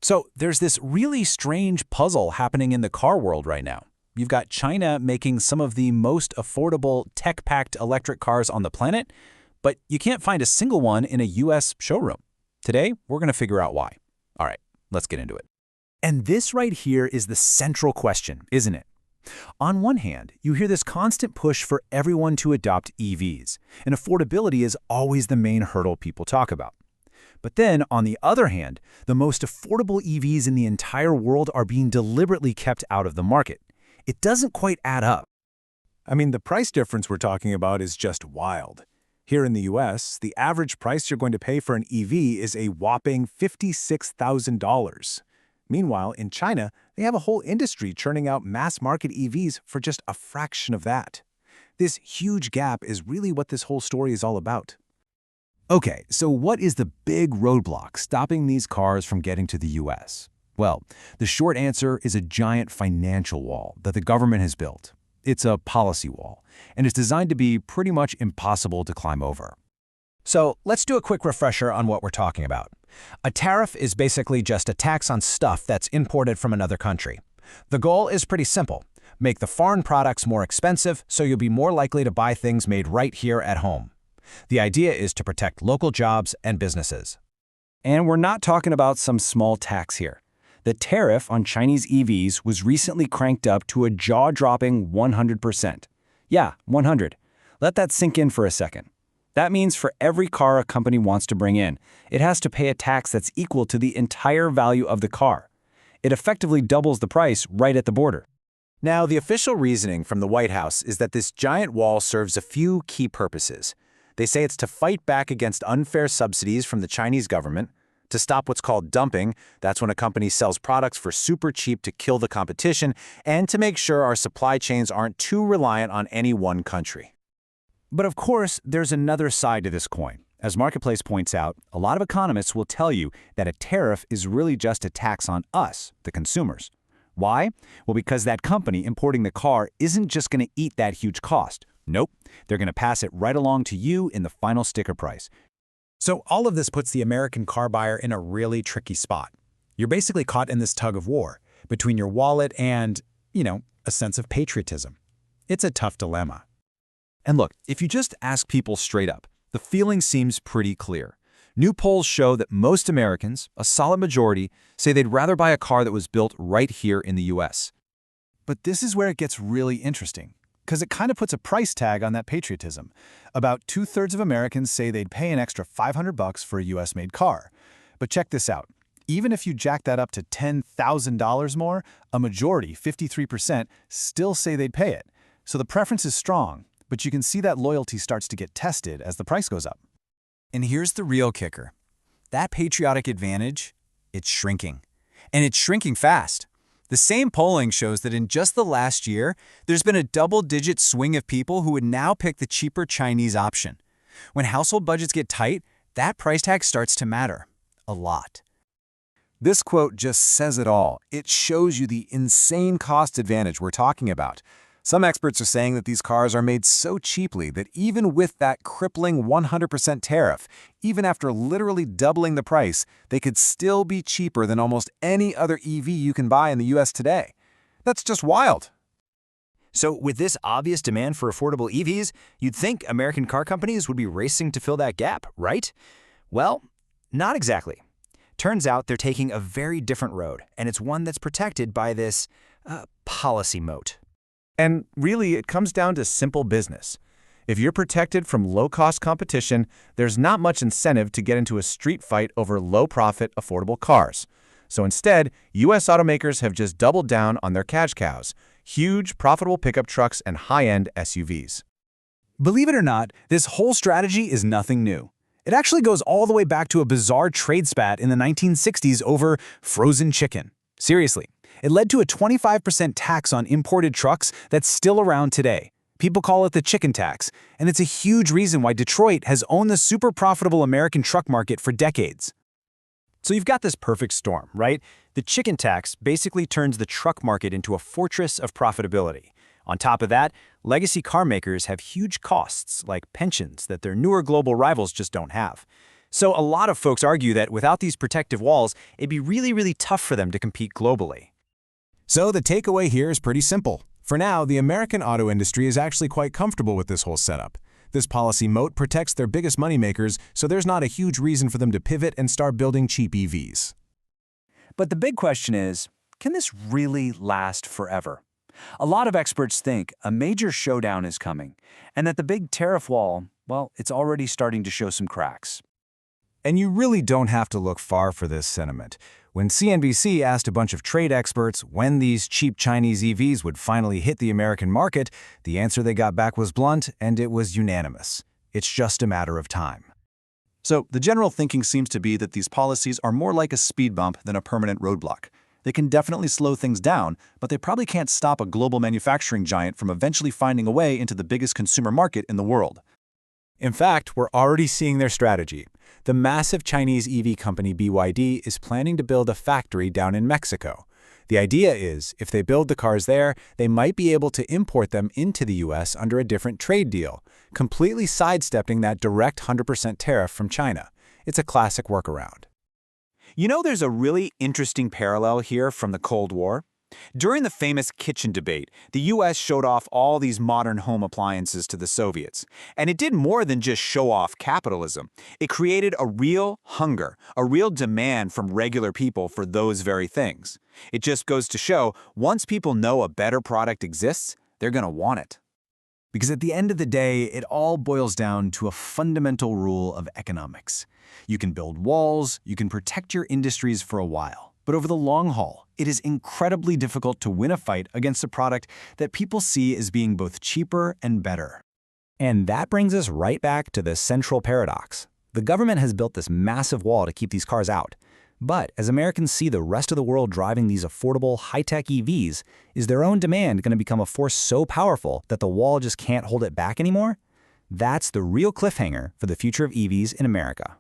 So there's this really strange puzzle happening in the car world right now. You've got China making some of the most affordable, tech-packed electric cars on the planet, but you can't find a single one in a US showroom. Today, we're going to figure out why. All right, let's get into it. And this right here is the central question, isn't it? On one hand, you hear this constant push for everyone to adopt EVs, and affordability is always the main hurdle people talk about. But then, on the other hand, the most affordable EVs in the entire world are being deliberately kept out of the market. It doesn't quite add up. I mean, the price difference we're talking about is just wild. Here in the US, the average price you're going to pay for an EV is a whopping $56,000. Meanwhile, in China, they have a whole industry churning out mass-market EVs for just a fraction of that. This huge gap is really what this whole story is all about. Okay, so what is the big roadblock stopping these cars from getting to the US? Well, the short answer is a giant financial wall that the government has built. It's a policy wall, and it's designed to be pretty much impossible to climb over. So let's do a quick refresher on what we're talking about. A tariff is basically just a tax on stuff that's imported from another country. The goal is pretty simple. Make the foreign products more expensive so you'll be more likely to buy things made right here at home. The idea is to protect local jobs and businesses. And we're not talking about some small tax here. The tariff on Chinese EVs was recently cranked up to a jaw-dropping 100%. Yeah, 100. Let that sink in for a second. That means for every car a company wants to bring in, it has to pay a tax that's equal to the entire value of the car. It effectively doubles the price right at the border. Now, the official reasoning from the White House is that this giant wall serves a few key purposes. They say it's to fight back against unfair subsidies from the Chinese government, to stop what's called dumping, that's when a company sells products for super cheap to kill the competition, and to make sure our supply chains aren't too reliant on any one country. But of course, there's another side to this coin. As Marketplace points out, a lot of economists will tell you that a tariff is really just a tax on us, the consumers. Why? Well, because that company importing the car isn't just going to eat that huge cost. Nope, they're going to pass it right along to you in the final sticker price. So all of this puts the American car buyer in a really tricky spot. You're basically caught in this tug of war between your wallet and, a sense of patriotism. It's a tough dilemma. And look, if you just ask people straight up, the feeling seems pretty clear. New polls show that most Americans, a solid majority, say they'd rather buy a car that was built right here in the US. But this is where it gets really interesting, because it kind of puts a price tag on that patriotism. About 2/3 of Americans say they'd pay an extra $500 for a US-made car. But check this out. Even if you jack that up to $10,000 more, a majority, 53%, still say they'd pay it. So the preference is strong, but you can see that loyalty starts to get tested as the price goes up. And here's the real kicker. That patriotic advantage, it's shrinking. And it's shrinking fast. The same polling shows that in just the last year, there's been a double-digit swing of people who would now pick the cheaper Chinese option. When household budgets get tight, that price tag starts to matter. A lot. This quote just says it all. It shows you the insane cost advantage we're talking about. Some experts are saying that these cars are made so cheaply that even with that crippling 100% tariff, even after literally doubling the price, they could still be cheaper than almost any other EV you can buy in the US today. That's just wild. So with this obvious demand for affordable EVs, you'd think American car companies would be racing to fill that gap, right? Well, not exactly. Turns out they're taking a very different road, and it's one that's protected by this policy moat. And really, it comes down to simple business. If you're protected from low-cost competition, there's not much incentive to get into a street fight over low-profit, affordable cars. So instead, U.S. automakers have just doubled down on their cash cows, huge, profitable pickup trucks and high-end SUVs. Believe it or not, this whole strategy is nothing new. It actually goes all the way back to a bizarre trade spat in the 1960s over frozen chicken. Seriously. It led to a 25% tax on imported trucks that's still around today. People call it the chicken tax, and it's a huge reason why Detroit has owned the super profitable American truck market for decades. So you've got this perfect storm, right? The chicken tax basically turns the truck market into a fortress of profitability. On top of that, legacy car makers have huge costs like pensions that their newer global rivals just don't have. So a lot of folks argue that without these protective walls, it'd be really tough for them to compete globally. So the takeaway here is pretty simple. For now, the American auto industry is actually quite comfortable with this whole setup. This policy moat protects their biggest moneymakers, so there's not a huge reason for them to pivot and start building cheap EVs. But the big question is, can this really last forever? A lot of experts think a major showdown is coming, and that the big tariff wall, well, it's already starting to show some cracks. And you really don't have to look far for this sentiment. When CNBC asked a bunch of trade experts when these cheap Chinese EVs would finally hit the American market, the answer they got back was blunt, and it was unanimous. It's just a matter of time. So the general thinking seems to be that these policies are more like a speed bump than a permanent roadblock. They can definitely slow things down, but they probably can't stop a global manufacturing giant from eventually finding a way into the biggest consumer market in the world. In fact, we're already seeing their strategy. The massive Chinese EV company BYD is planning to build a factory down in Mexico. The idea is, if they build the cars there, they might be able to import them into the US under a different trade deal, completely sidestepping that direct 100% tariff from China. It's a classic workaround. You know, there's a really interesting parallel here from the Cold War. During the famous kitchen debate, the US showed off all these modern home appliances to the Soviets. And it did more than just show off capitalism. It created a real hunger, a real demand from regular people for those very things. It just goes to show, once people know a better product exists, they're going to want it. Because at the end of the day, it all boils down to a fundamental rule of economics. You can build walls, you can protect your industries for a while. But over the long haul, it is incredibly difficult to win a fight against a product that people see as being both cheaper and better. And that brings us right back to the central paradox. The government has built this massive wall to keep these cars out. But as Americans see the rest of the world driving these affordable, high-tech EVs, is their own demand going to become a force so powerful that the wall just can't hold it back anymore? That's the real cliffhanger for the future of EVs in America.